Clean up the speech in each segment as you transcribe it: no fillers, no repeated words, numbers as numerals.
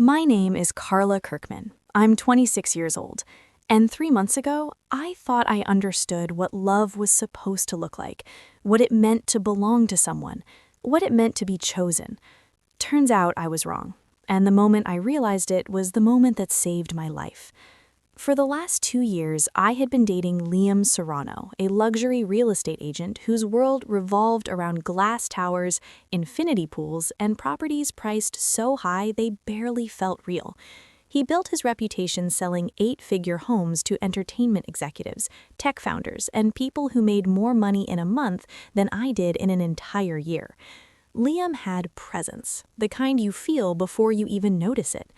My name is Carla Kirkman. I'm 26 years old, and 3 months ago, I thought I understood what love was supposed to look like, what it meant to belong to someone, what it meant to be chosen. Turns out I was wrong, and the moment I realized it was the moment that saved my life. For the last 2 years, I had been dating Liam Serrano, a luxury real estate agent whose world revolved around glass towers, infinity pools, and properties priced so high they barely felt real. He built his reputation selling eight-figure homes to entertainment executives, tech founders, and people who made more money in a month than I did in an entire year. Liam had presence, the kind you feel before you even notice it.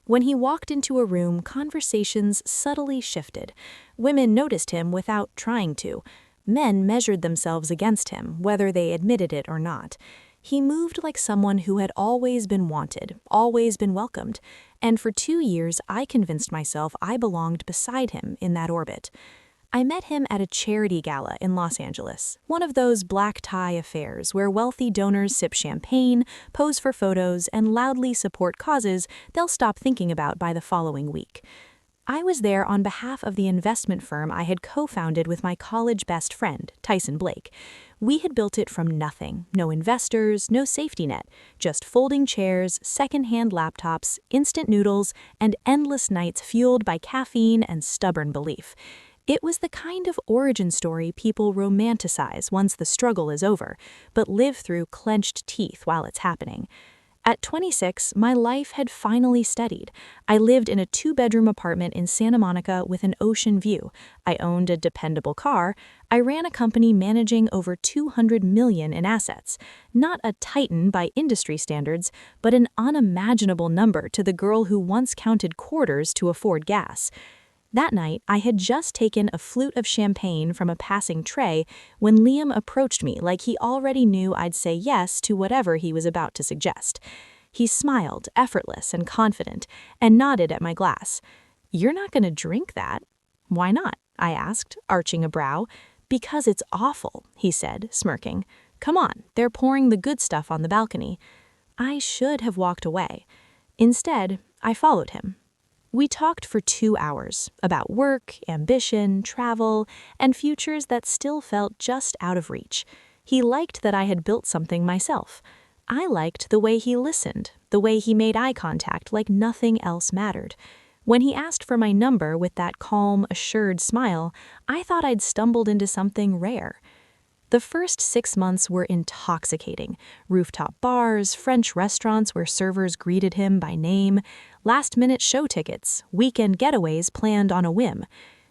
When he walked into a room, conversations subtly shifted. Women noticed him without trying to. Men measured themselves against him, whether they admitted it or not. He moved like someone who had always been wanted, always been welcomed. And for 2 years, I convinced myself I belonged beside him in that orbit. I met him at a charity gala in Los Angeles, one of those black tie affairs where wealthy donors sip champagne, pose for photos, and loudly support causes they'll stop thinking about by the following week. I was there on behalf of the investment firm I had co-founded with my college best friend, Tyson Blake. We had built it from nothing, no investors, no safety net, just folding chairs, second-hand laptops, instant noodles, and endless nights fueled by caffeine and stubborn belief. It was the kind of origin story people romanticize once the struggle is over, but live through clenched teeth while it's happening. At 26, my life had finally steadied. I lived in a 2-bedroom apartment in Santa Monica with an ocean view. I owned a dependable car. I ran a company managing over $200 million in assets. Not a titan by industry standards, but an unimaginable number to the girl who once counted quarters to afford gas. That night, I had just taken a flute of champagne from a passing tray when Liam approached me like he already knew I'd say yes to whatever he was about to suggest. He smiled, effortless and confident, and nodded at my glass. "You're not going to drink that?" "Why not?" I asked, arching a brow. "Because it's awful," he said, smirking. "Come on, they're pouring the good stuff on the balcony." I should have walked away. Instead, I followed him. We talked for 2 hours about work, ambition, travel, and futures that still felt just out of reach. He liked that I had built something myself. I liked the way he listened, the way he made eye contact like nothing else mattered. When he asked for my number with that calm, assured smile, I thought I'd stumbled into something rare. The first 6 months were intoxicating. Rooftop bars, French restaurants where servers greeted him by name, last-minute show tickets, weekend getaways planned on a whim.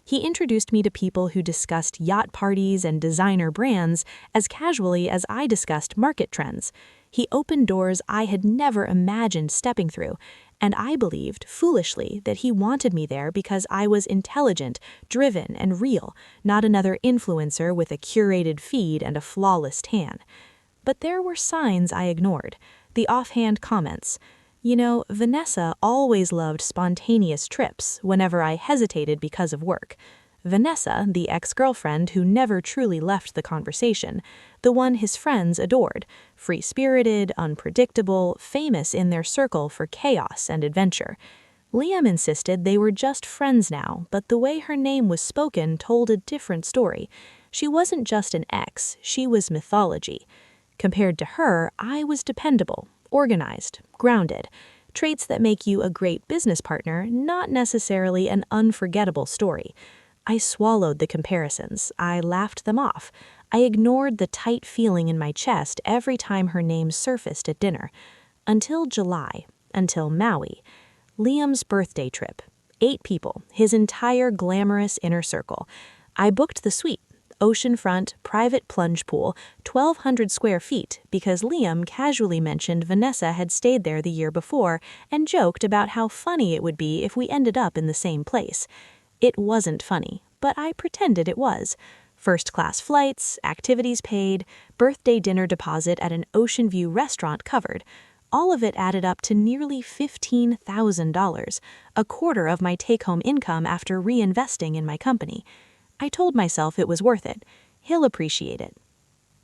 He introduced me to people who discussed yacht parties and designer brands as casually as I discussed market trends. He opened doors I had never imagined stepping through, and I believed, foolishly, that he wanted me there because I was intelligent, driven, and real, not another influencer with a curated feed and a flawless tan. But there were signs I ignored. The offhand comments. "You know, Vanessa always loved spontaneous trips whenever I hesitated because of work." Vanessa, the ex-girlfriend who never truly left the conversation, the one his friends adored, free-spirited, unpredictable, famous in their circle for chaos and adventure. Liam insisted they were just friends now, but the way her name was spoken told a different story. She wasn't just an ex, she was mythology. Compared to her, I was dependable, organized, grounded. Traits that make you a great business partner, not necessarily an unforgettable story. I swallowed the comparisons. I laughed them off. I ignored the tight feeling in my chest every time her name surfaced at dinner. Until July. Until Maui. Liam's birthday trip. 8 people, his entire glamorous inner circle. I booked the suite. Oceanfront, private plunge pool, 1,200 square feet, because Liam casually mentioned Vanessa had stayed there the year before and joked about how funny it would be if we ended up in the same place. It wasn't funny, but I pretended it was. First-class flights, activities paid, birthday dinner deposit at an Ocean View restaurant covered. All of it added up to nearly $15,000, a quarter of my take-home income after reinvesting in my company. I told myself it was worth it. He'll appreciate it.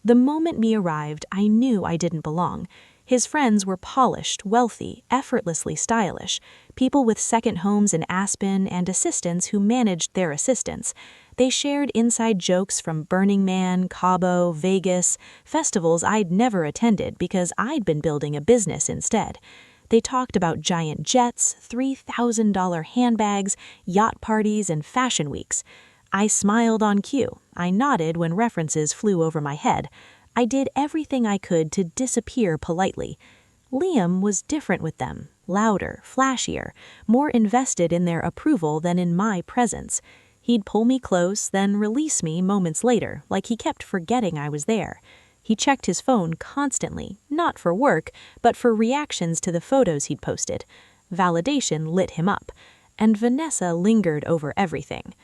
The moment we arrived, I knew I didn't belong. His friends were polished, wealthy, effortlessly stylish, people with second homes in Aspen and assistants who managed their assistants. They shared inside jokes from Burning Man, Cabo, Vegas, festivals I'd never attended because I'd been building a business instead. They talked about giant jets, $3,000 handbags, yacht parties, and fashion weeks. I smiled on cue. I nodded when references flew over my head. I did everything I could to disappear politely. Liam was different with them, louder, flashier, more invested in their approval than in my presence. He'd pull me close, then release me moments later, like he kept forgetting I was there. He checked his phone constantly, not for work, but for reactions to the photos he'd posted. Validation lit him up, and Vanessa lingered over everything.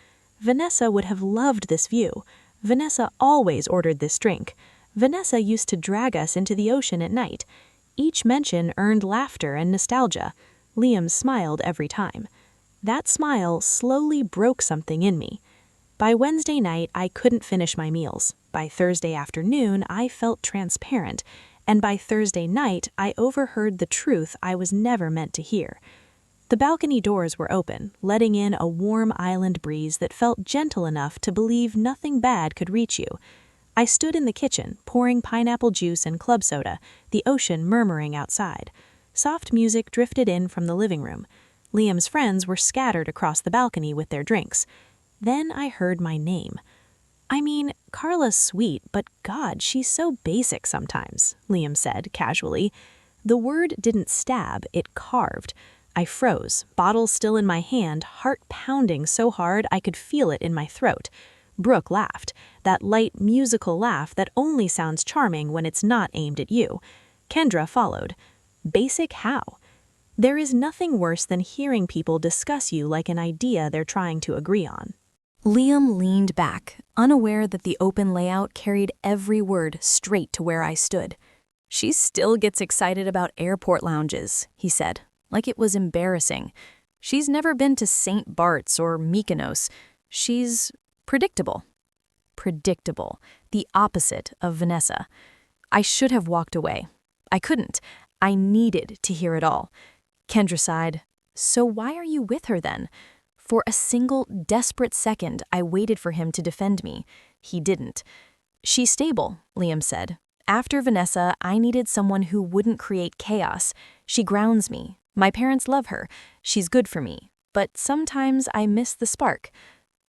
Vanessa would have loved this view. Vanessa always ordered this drink. Vanessa used to drag us into the ocean at night. Each mention earned laughter and nostalgia. Liam smiled every time. That smile slowly broke something in me. By Wednesday night, I couldn't finish my meals. By Thursday afternoon, I felt transparent. And by Thursday night, I overheard the truth I was never meant to hear. The balcony doors were open, letting in a warm island breeze that felt gentle enough to believe nothing bad could reach you. I stood in the kitchen, pouring pineapple juice and club soda, the ocean murmuring outside. Soft music drifted in from the living room. Liam's friends were scattered across the balcony with their drinks. Then I heard my name. I mean, Carla's sweet, but God, she's so basic sometimes, Liam said casually. The word didn't stab, it carved. I froze, bottle still in my hand, heart pounding so hard I could feel it in my throat. Brooke laughed, that light musical laugh that only sounds charming when it's not aimed at you. Kendra followed. Basic how? There is nothing worse than hearing people discuss you like an idea they're trying to agree on. Liam leaned back, unaware that the open layout carried every word straight to where I stood. She still gets excited about airport lounges, he said, like it was embarrassing. She's never been to St. Bart's or Mykonos. She's predictable. Predictable, the opposite of Vanessa. I should have walked away. I couldn't. I needed to hear it all. Kendra sighed. So why are you with her then? For a single, desperate second, I waited for him to defend me. He didn't. She's stable, Liam said. After Vanessa, I needed someone who wouldn't create chaos. She grounds me. My parents love her. She's good for me. But sometimes I miss the spark.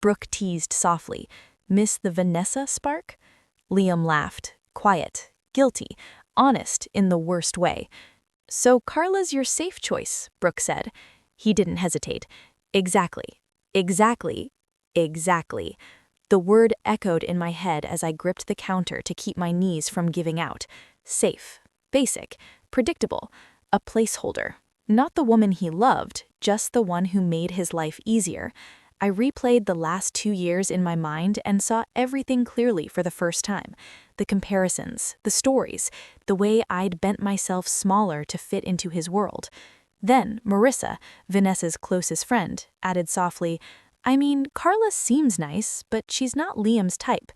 Brooke teased softly. Miss the Vanessa spark? Liam laughed. Quiet, guilty, honest in the worst way. So Carla's your safe choice, Brooke said. He didn't hesitate. Exactly. Exactly. Exactly. The word echoed in my head as I gripped the counter to keep my knees from giving out. Safe. Basic. Predictable. A placeholder. Not the woman he loved, just the one who made his life easier. I replayed the last 2 years in my mind and saw everything clearly for the first time. The comparisons, the stories, the way I'd bent myself smaller to fit into his world. Then Marissa, Vanessa's closest friend, added softly, I mean, Carla seems nice, but she's not Liam's type.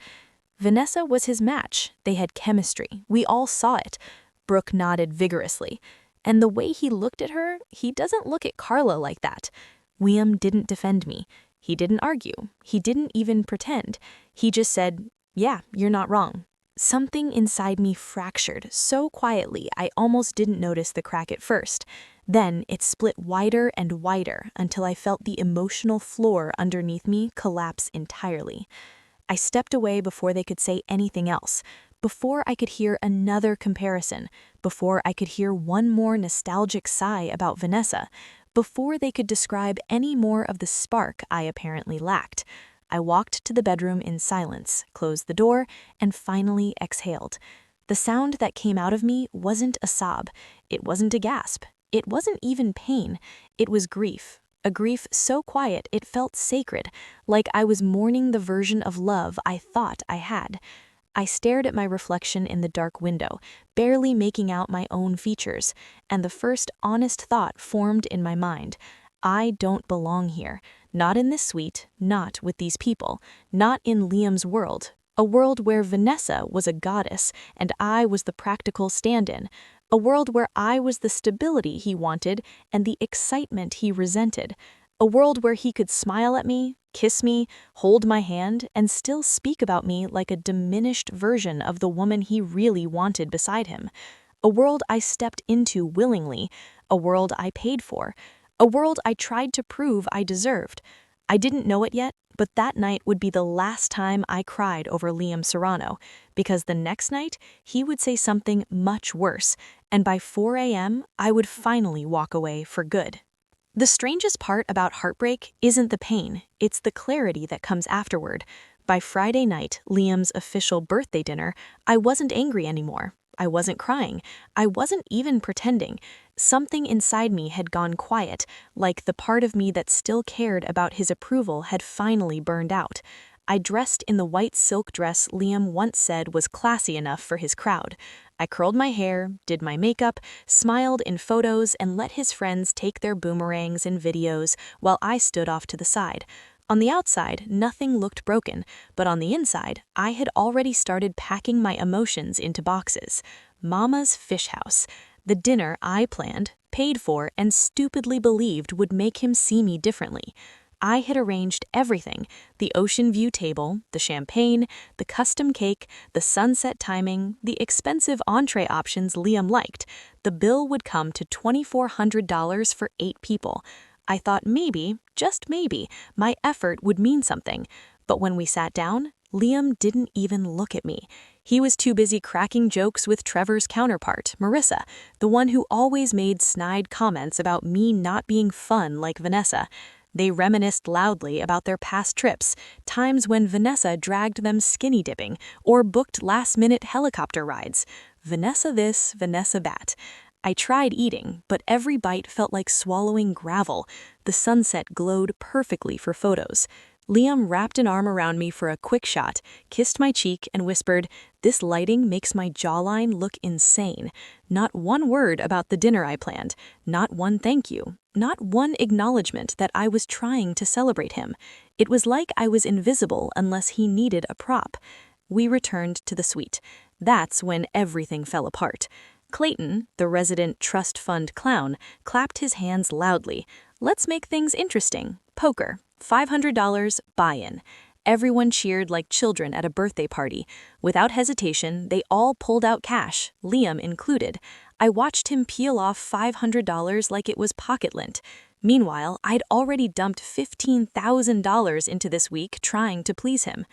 Vanessa was his match. They had chemistry. We all saw it. Brooke nodded vigorously. And the way he looked at her, he doesn't look at Carla like that. Liam didn't defend me. He didn't argue. He didn't even pretend. He just said, yeah, you're not wrong. Something inside me fractured so quietly I almost didn't notice the crack at first. Then it split wider and wider until I felt the emotional floor underneath me collapse entirely. I stepped away before they could say anything else, before I could hear another comparison, before I could hear one more nostalgic sigh about Vanessa, before they could describe any more of the spark I apparently lacked. I walked to the bedroom in silence, closed the door, and finally exhaled. The sound that came out of me wasn't a sob. It wasn't a gasp. It wasn't even pain. It was grief. A grief so quiet it felt sacred, like I was mourning the version of love I thought I had. I stared at my reflection in the dark window, barely making out my own features, and the first honest thought formed in my mind. I don't belong here. Not in this suite, not with these people, not in Liam's world. A world where Vanessa was a goddess and I was the practical stand-in. A world where I was the stability he wanted and the excitement he resented. A world where he could smile at me, kiss me, hold my hand, and still speak about me like a diminished version of the woman he really wanted beside him. A world I stepped into willingly, a world I paid for, a world I tried to prove I deserved. I didn't know it yet, but that night would be the last time I cried over Liam Serrano, because the next night he would say something much worse, and by 4 a.m. I would finally walk away for good. The strangest part about heartbreak isn't the pain, it's the clarity that comes afterward. By Friday night, Liam's official birthday dinner, I wasn't angry anymore. I wasn't crying. I wasn't even pretending. Something inside me had gone quiet, like the part of me that still cared about his approval had finally burned out. I dressed in the white silk dress Liam once said was classy enough for his crowd. I curled my hair, did my makeup, smiled in photos, and let his friends take their boomerangs in videos while I stood off to the side. On the outside, nothing looked broken, but on the inside, I had already started packing my emotions into boxes. Mama's fish house. The dinner I planned, paid for, and stupidly believed would make him see me differently. I had arranged everything: the ocean view table, the champagne, the custom cake, the sunset timing, the expensive entree options Liam liked. The bill would come to $2,400 for 8 people. I thought maybe, just maybe, my effort would mean something. But when we sat down, Liam didn't even look at me. He was too busy cracking jokes with Trevor's counterpart, Marissa, the one who always made snide comments about me not being fun like Vanessa. They reminisced loudly about their past trips, times when Vanessa dragged them skinny dipping or booked last-minute helicopter rides. Vanessa this, Vanessa that. I tried eating, but every bite felt like swallowing gravel. The sunset glowed perfectly for photos. Liam wrapped an arm around me for a quick shot, kissed my cheek, and whispered, "This lighting makes my jawline look insane." Not one word about the dinner I planned, not one thank you, not one acknowledgement that I was trying to celebrate him. It was like I was invisible unless he needed a prop. We returned to the suite. That's when everything fell apart. Clayton, the resident trust fund clown, clapped his hands loudly. "Let's make things interesting. Poker. $500 buy-in." Everyone cheered like children at a birthday party. Without hesitation, they all pulled out cash, Liam included. I watched him peel off $500 like it was pocket lint. Meanwhile, I'd already dumped $15,000 into this week trying to please him.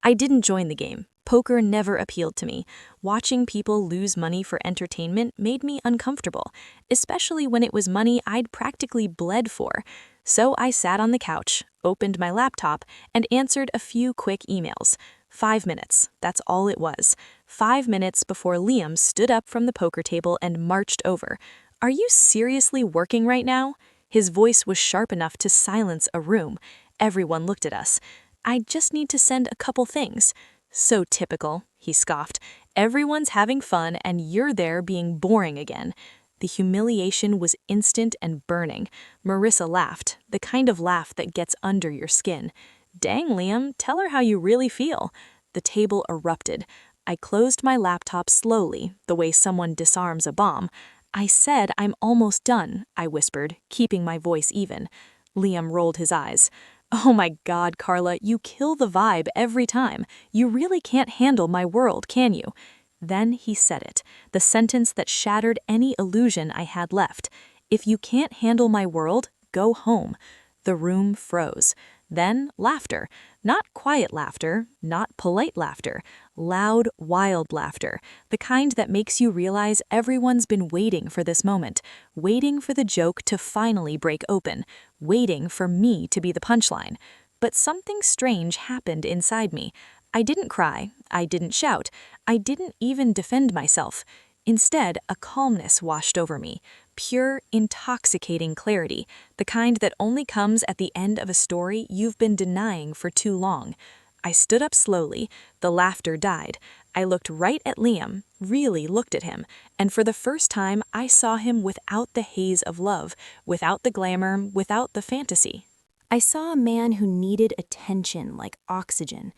I didn't join the game. Poker never appealed to me. Watching people lose money for entertainment made me uncomfortable, especially when it was money I'd practically bled for. So I sat on the couch, opened my laptop, and answered a few quick emails. 5 minutes, that's all it was. 5 minutes before Liam stood up from the poker table and marched over. "Are you seriously working right now?" His voice was sharp enough to silence a room. Everyone looked at us. "I just need to send a couple things." "So typical," he scoffed. "Everyone's having fun and you're there being boring again." The humiliation was instant and burning. Marissa laughed, the kind of laugh that gets under your skin. "Dang, Liam, tell her how you really feel." The table erupted. I closed my laptop slowly, the way someone disarms a bomb. "I said I'm almost done," I whispered, keeping my voice even. Liam rolled his eyes. "Oh my God, Carla, you kill the vibe every time. You really can't handle my world, can you?" Then he said it, the sentence that shattered any illusion I had left. "If you can't handle my world, go home." The room froze. Then laughter. Not quiet laughter, not polite laughter. Loud, wild laughter. The kind that makes you realize everyone's been waiting for this moment. Waiting for the joke to finally break open. Waiting for me to be the punchline. But something strange happened inside me. I didn't cry. I didn't shout. I didn't even defend myself. Instead, a calmness washed over me. Pure, intoxicating clarity, the kind that only comes at the end of a story you've been denying for too long. I stood up slowly. The laughter died. I looked right at Liam, really looked at him, and for the first time I saw him without the haze of love, without the glamour, without the fantasy. I saw a man who needed attention like oxygen,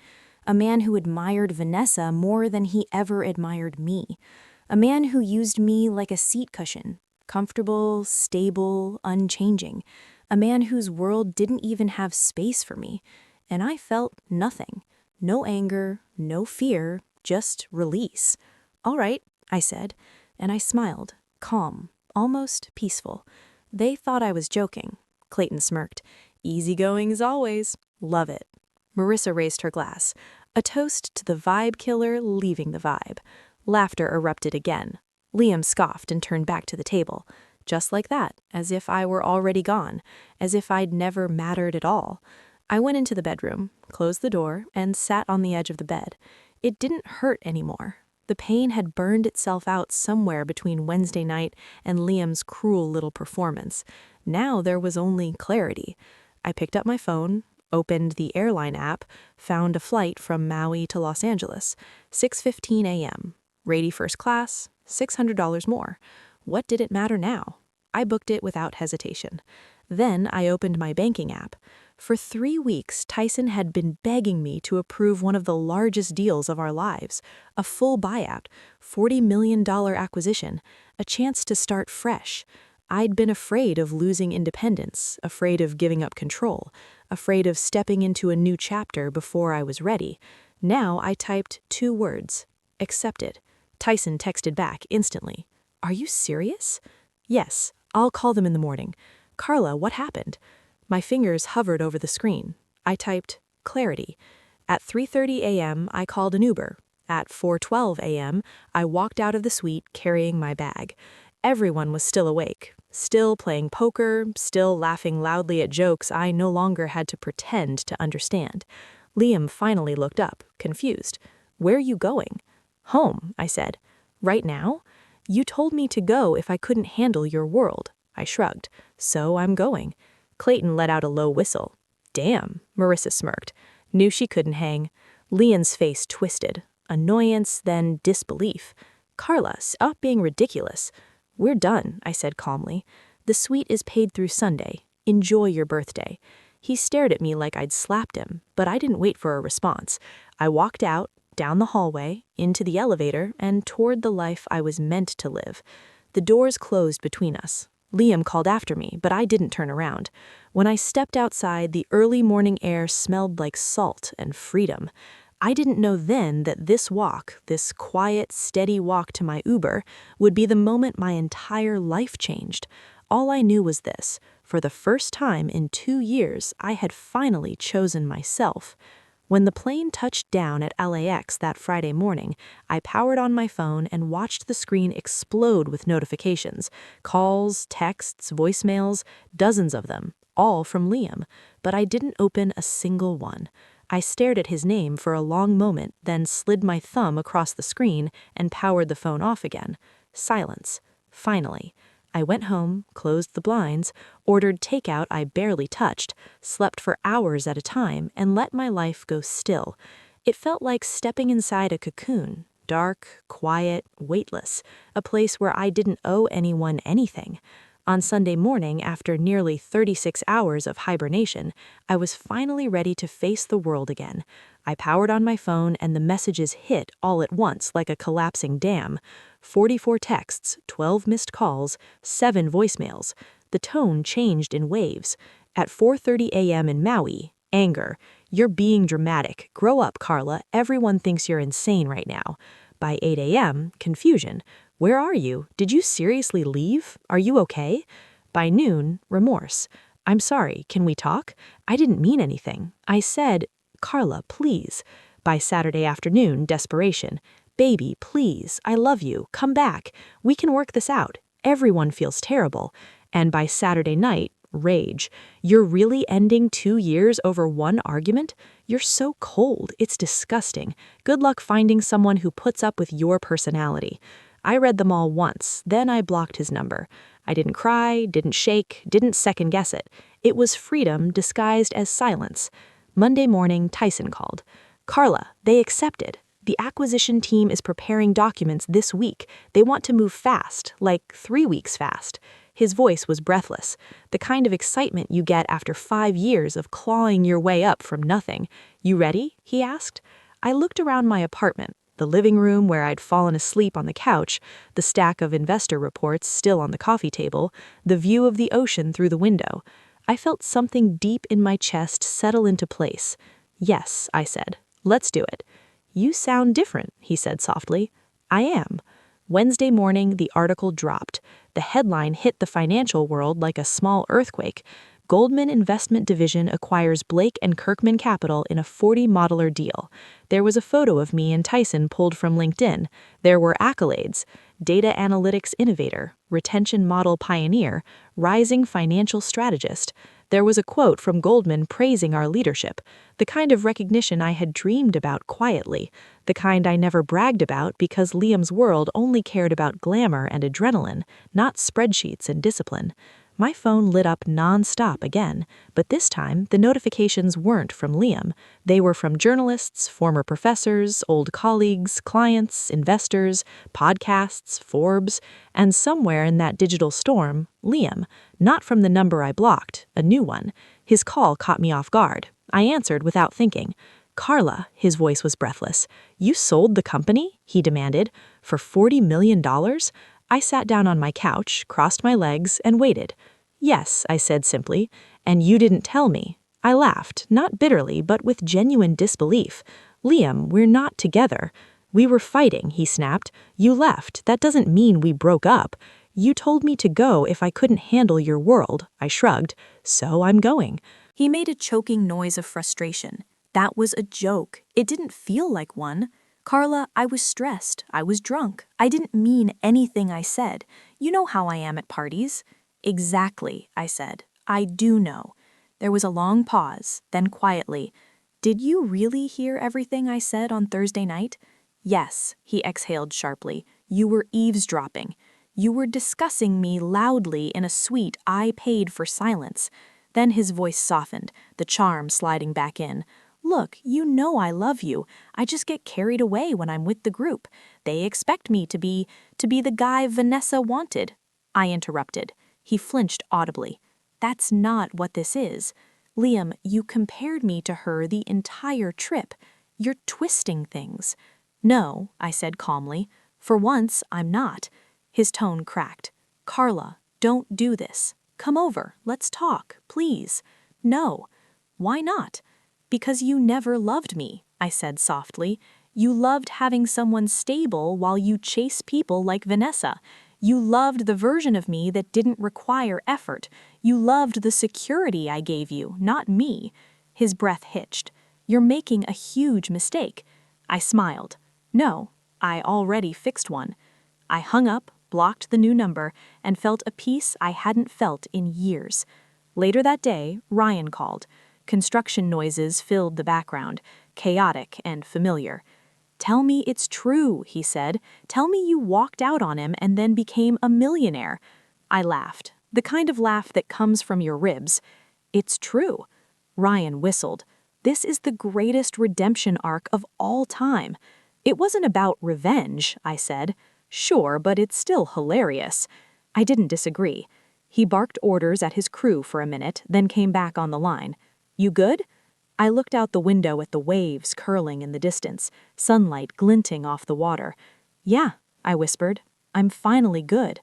a man who admired Vanessa more than he ever admired me. A man who used me like a seat cushion, comfortable, stable, unchanging. A man whose world didn't even have space for me. And I felt nothing. No anger, no fear, just release. "All right," I said, and I smiled, calm, almost peaceful. They thought I was joking. Clayton smirked. "Easygoing as always. Love it." Marissa raised her glass. A toast to the vibe killer leaving the vibe. Laughter erupted again. Liam scoffed and turned back to the table. Just like that, as if I were already gone, as if I'd never mattered at all. I went into the bedroom, closed the door, and sat on the edge of the bed. It didn't hurt anymore. The pain had burned itself out somewhere between Wednesday night and Liam's cruel little performance. Now there was only clarity. I picked up my phone, opened the airline app, found a flight from Maui to Los Angeles, 6:15 a.m. Rady first class, $600 more. What did it matter now? I booked it without hesitation. Then I opened my banking app. For 3 weeks, Tyson had been begging me to approve one of the largest deals of our lives, a full buyout, $40 million acquisition, a chance to start fresh. I'd been afraid of losing independence, afraid of giving up control, afraid of stepping into a new chapter before I was ready. Now I typed 2 words, accepted. Tyson texted back instantly. "Are you serious?" "Yes, I'll call them in the morning." "Carla, what happened?" My fingers hovered over the screen. I typed, clarity. At 3:30 a.m., I called an Uber. At 4:12 a.m., I walked out of the suite carrying my bag. Everyone was still awake, still playing poker, still laughing loudly at jokes I no longer had to pretend to understand. Liam finally looked up, confused. "Where are you going?" "Home," I said. "Right now?" "You told me to go if I couldn't handle your world." I shrugged. "So I'm going." Clayton let out a low whistle. "Damn," Marissa smirked. Knew she couldn't hang. Liam's face twisted. Annoyance, then disbelief. "Carla, stop being ridiculous." "We're done," I said calmly. "The suite is paid through Sunday. Enjoy your birthday." He stared at me like I'd slapped him, but I didn't wait for a response. I walked out, down the hallway, into the elevator, and toward the life I was meant to live. The doors closed between us. Liam called after me, but I didn't turn around. When I stepped outside, the early morning air smelled like salt and freedom. I didn't know then that this walk, this quiet, steady walk to my Uber, would be the moment my entire life changed. All I knew was this: for the first time in 2 years, I had finally chosen myself. When the plane touched down at LAX that Friday morning, I powered on my phone and watched the screen explode with notifications. Calls, texts, voicemails, dozens of them, all from Liam. But I didn't open a single one. I stared at his name for a long moment, then slid my thumb across the screen and powered the phone off again. Silence. Finally. I went home, closed the blinds, ordered takeout I barely touched, slept for hours at a time, and let my life go still. It felt like stepping inside a cocoon, dark, quiet, weightless, a place where I didn't owe anyone anything. On Sunday morning, after nearly 36 hours of hibernation, I was finally ready to face the world again. I powered on my phone and the messages hit all at once like a collapsing dam. 44 texts, 12 missed calls, 7 voicemails. The tone changed in waves. At 4:30 a.m. in Maui, anger. "You're being dramatic. Grow up, Carla. Everyone thinks you're insane right now." By 8 a.m., confusion. "Where are you? Did you seriously leave? Are you okay?" By noon, remorse. "I'm sorry, can we talk? I didn't mean anything. I said, Carla, please." By Saturday afternoon, desperation. "Baby, please, I love you. Come back. We can work this out. Everyone feels terrible." And by Saturday night, rage. "You're really ending 2 years over one argument? You're so cold, it's disgusting. Good luck finding someone who puts up with your personality." I read them all once, then I blocked his number. I didn't cry, didn't shake, didn't second guess it. It was freedom disguised as silence. Monday morning, Tyson called. "Carla, they accepted. The acquisition team is preparing documents this week. They want to move fast, like 3 weeks fast." His voice was breathless, the kind of excitement you get after 5 years of clawing your way up from nothing. "You ready?" he asked. I looked around my apartment. The living room where I'd fallen asleep on the couch, the stack of investor reports still on the coffee table, the view of the ocean through the window. I felt something deep in my chest settle into place. "Yes," I said. "Let's do it." "You sound different," he said softly. "I am." Wednesday morning, the article dropped. The headline hit the financial world like a small earthquake. Goldman Investment Division acquires Blake and Kirkman Capital in a 40-modeler deal. There was a photo of me and Tyson pulled from LinkedIn. There were accolades: data analytics innovator, retention model pioneer, rising financial strategist. There was a quote from Goldman praising our leadership, the kind of recognition I had dreamed about quietly, the kind I never bragged about because Liam's world only cared about glamour and adrenaline, not spreadsheets and discipline. My phone lit up non-stop again, but this time the notifications weren't from Liam. They were from journalists, former professors, old colleagues, clients, investors, podcasts, Forbes, and somewhere in that digital storm, Liam, not from the number I blocked, a new one. His call caught me off guard. I answered without thinking. "Carla," his voice was breathless. "You sold the company?" he demanded. "For $40 million? I sat down on my couch, crossed my legs, and waited. "Yes," I said simply. "And you didn't tell me." I laughed, not bitterly, but with genuine disbelief. "Liam, we're not together." "We were fighting," he snapped. "You left. That doesn't mean we broke up. You told me to go if I couldn't handle your world." I shrugged. "So I'm going." He made a choking noise of frustration. That was a joke. It didn't feel like one. "Carla, I was stressed. I was drunk. I didn't mean anything I said. You know how I am at parties." "Exactly," I said. "I do know." There was a long pause, then quietly, "Did you really hear everything I said on Thursday night?" "Yes," he exhaled sharply. "You were eavesdropping. You were discussing me loudly in a suite I paid for silence." Then his voice softened, the charm sliding back in. "Look, you know I love you. I just get carried away when I'm with the group. They expect me to be the guy Vanessa wanted." I interrupted. He flinched audibly. "That's not what this is. Liam, you compared me to her the entire trip. You're twisting things." "No," I said calmly. "For once, I'm not." His tone cracked. "Carla, don't do this. Come over. Let's talk, please." "No." "Why not?" "Because you never loved me," I said softly. "You loved having someone stable while you chase people like Vanessa. You loved the version of me that didn't require effort. You loved the security I gave you, not me." His breath hitched. "You're making a huge mistake." I smiled. "No, I already fixed one." I hung up, blocked the new number, and felt a peace I hadn't felt in years. Later that day, Ryan called. Construction noises filled the background, chaotic and familiar. "Tell me it's true," he said. "Tell me you walked out on him and then became a millionaire." I laughed, the kind of laugh that comes from your ribs. "It's true." Ryan whistled. "This is the greatest redemption arc of all time." "It wasn't about revenge," I said. "Sure, but it's still hilarious." I didn't disagree. He barked orders at his crew for a minute, then came back on the line. "You good?" I looked out the window at the waves curling in the distance, sunlight glinting off the water. "Yeah," I whispered. "I'm finally good."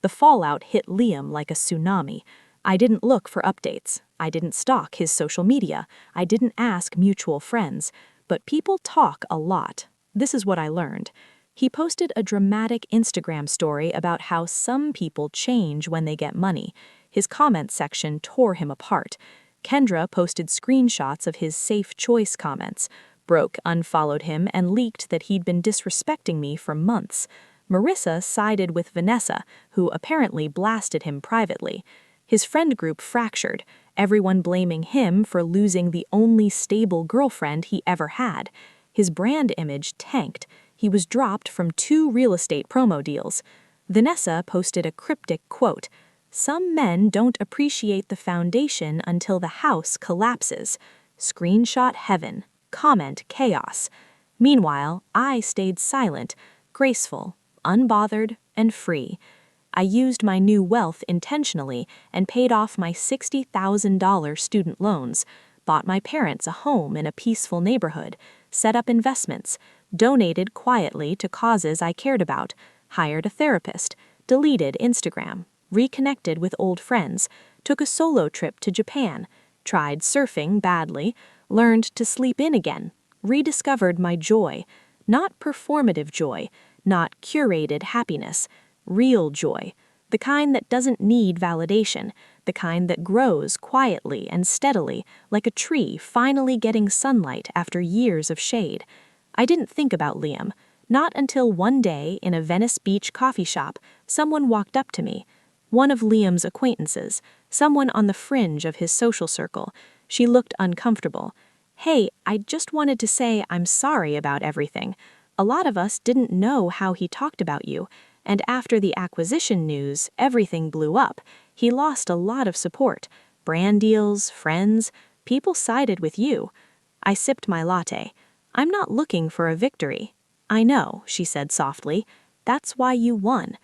The fallout hit Liam like a tsunami. I didn't look for updates. I didn't stalk his social media. I didn't ask mutual friends. But people talk a lot. This is what I learned. He posted a dramatic Instagram story about how some people change when they get money. His comment section tore him apart. Kendra posted screenshots of his safe choice comments. Brooke unfollowed him and leaked that he'd been disrespecting me for months. Marissa sided with Vanessa, who apparently blasted him privately. His friend group fractured, everyone blaming him for losing the only stable girlfriend he ever had. His brand image tanked. He was dropped from 2 real estate promo deals. Vanessa posted a cryptic quote: "Some men don't appreciate the foundation until the house collapses." Screenshot heaven. Comment chaos. Meanwhile, I stayed silent, graceful, unbothered, and free. I used my new wealth intentionally and paid off my $60,000 student loans, bought my parents a home in a peaceful neighborhood, set up investments, donated quietly to causes I cared about, hired a therapist, deleted Instagram, reconnected with old friends, took a solo trip to Japan, tried surfing badly, learned to sleep in again, rediscovered my joy, not performative joy, not curated happiness, real joy, the kind that doesn't need validation, the kind that grows quietly and steadily, like a tree finally getting sunlight after years of shade. I didn't think about Liam. Not until one day in a Venice Beach coffee shop, someone walked up to me. One of Liam's acquaintances, someone on the fringe of his social circle. She looked uncomfortable. "Hey, I just wanted to say I'm sorry about everything. A lot of us didn't know how he talked about you, and after the acquisition news, everything blew up. He lost a lot of support. Brand deals, friends, people sided with you." I sipped my latte. "I'm not looking for a victory." "I know," she said softly. "That's why you won."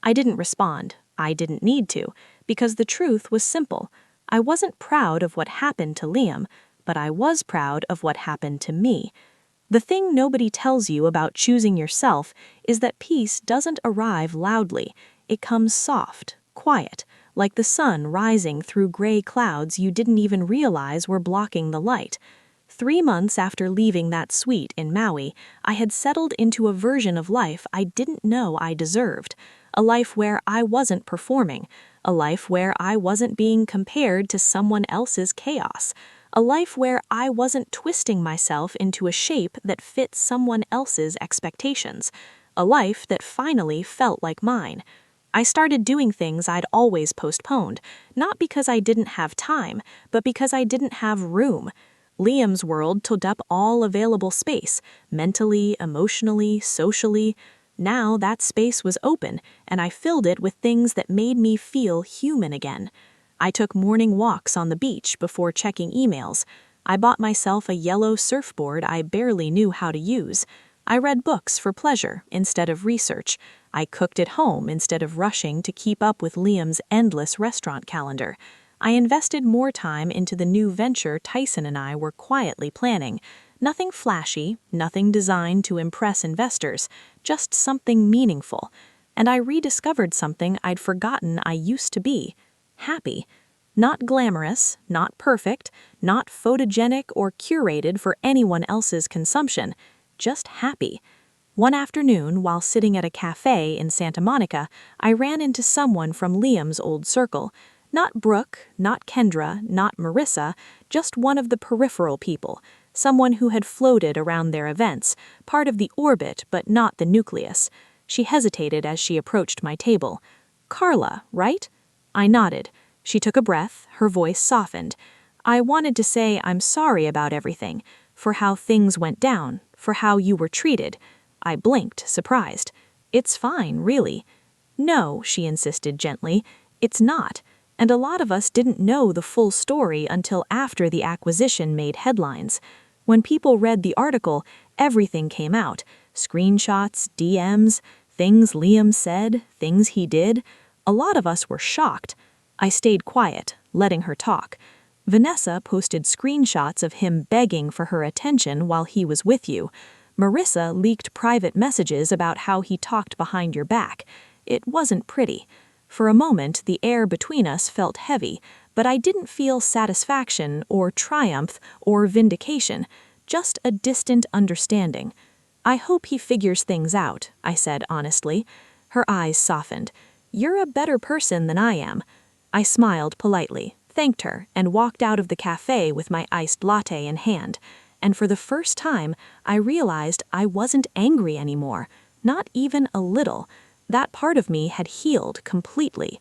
I didn't respond. I didn't need to, because the truth was simple. I wasn't proud of what happened to Liam, but I was proud of what happened to me. The thing nobody tells you about choosing yourself is that peace doesn't arrive loudly. It comes soft, quiet, like the sun rising through gray clouds you didn't even realize were blocking the light. 3 months after leaving that suite in Maui, I had settled into a version of life I didn't know I deserved. A life where I wasn't performing. A life where I wasn't being compared to someone else's chaos. A life where I wasn't twisting myself into a shape that fit someone else's expectations. A life that finally felt like mine. I started doing things I'd always postponed, not because I didn't have time, but because I didn't have room. Liam's world took up all available space, mentally, emotionally, socially. Now that space was open, and I filled it with things that made me feel human again. I took morning walks on the beach before checking emails. I bought myself a yellow surfboard I barely knew how to use. I read books for pleasure instead of research. I cooked at home instead of rushing to keep up with Liam's endless restaurant calendar. I invested more time into the new venture Tyson and I were quietly planning. Nothing flashy, nothing designed to impress investors, just something meaningful. And I rediscovered something I'd forgotten I used to be. Happy. Not glamorous, not perfect, not photogenic or curated for anyone else's consumption. Just happy. One afternoon, while sitting at a cafe in Santa Monica, I ran into someone from Liam's old circle. Not Brooke, not Kendra, not Marissa, just one of the peripheral people. Someone who had floated around their events, part of the orbit but not the nucleus. She hesitated as she approached my table. "Carla, right?" I nodded. She took a breath, her voice softened. "I wanted to say I'm sorry about everything, for how things went down, for how you were treated." I blinked, surprised. "It's fine, really." "No," she insisted gently, "it's not. And a lot of us didn't know the full story until after the acquisition made headlines. When people read the article, everything came out. Screenshots, DMs, things Liam said, things he did. A lot of us were shocked." I stayed quiet, letting her talk. "Vanessa posted screenshots of him begging for her attention while he was with you. Marissa leaked private messages about how he talked behind your back. It wasn't pretty. For a moment, the air between us felt heavy, but I didn't feel satisfaction or triumph or vindication, just a distant understanding. I hope he figures things out," I said honestly. Her eyes softened. "You're a better person than I am." I smiled politely, thanked her, and walked out of the cafe with my iced latte in hand. And for the first time, I realized I wasn't angry anymore, not even a little. That part of me had healed completely.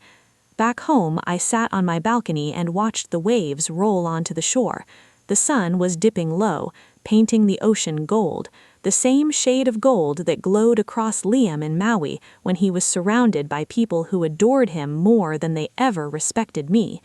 Back home, I sat on my balcony and watched the waves roll onto the shore. The sun was dipping low, painting the ocean gold, the same shade of gold that glowed across Liam in Maui when he was surrounded by people who adored him more than they ever respected me.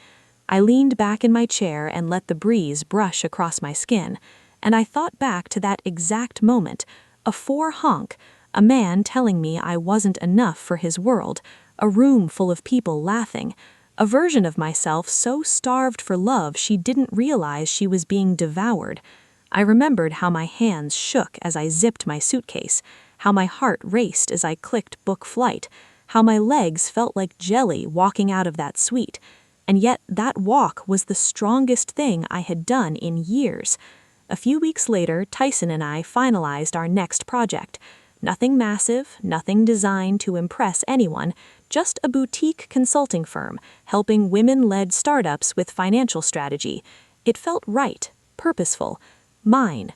I leaned back in my chair and let the breeze brush across my skin, and I thought back to that exact moment, a honk, a man telling me I wasn't enough for his world, a room full of people laughing, a version of myself so starved for love she didn't realize she was being devoured. I remembered how my hands shook as I zipped my suitcase, how my heart raced as I clicked book flight, how my legs felt like jelly walking out of that suite. And yet that walk was the strongest thing I had done in years. A few weeks later, Tyson and I finalized our next project. Nothing massive, nothing designed to impress anyone, just a boutique consulting firm helping women-led startups with financial strategy. It felt right, purposeful, mine.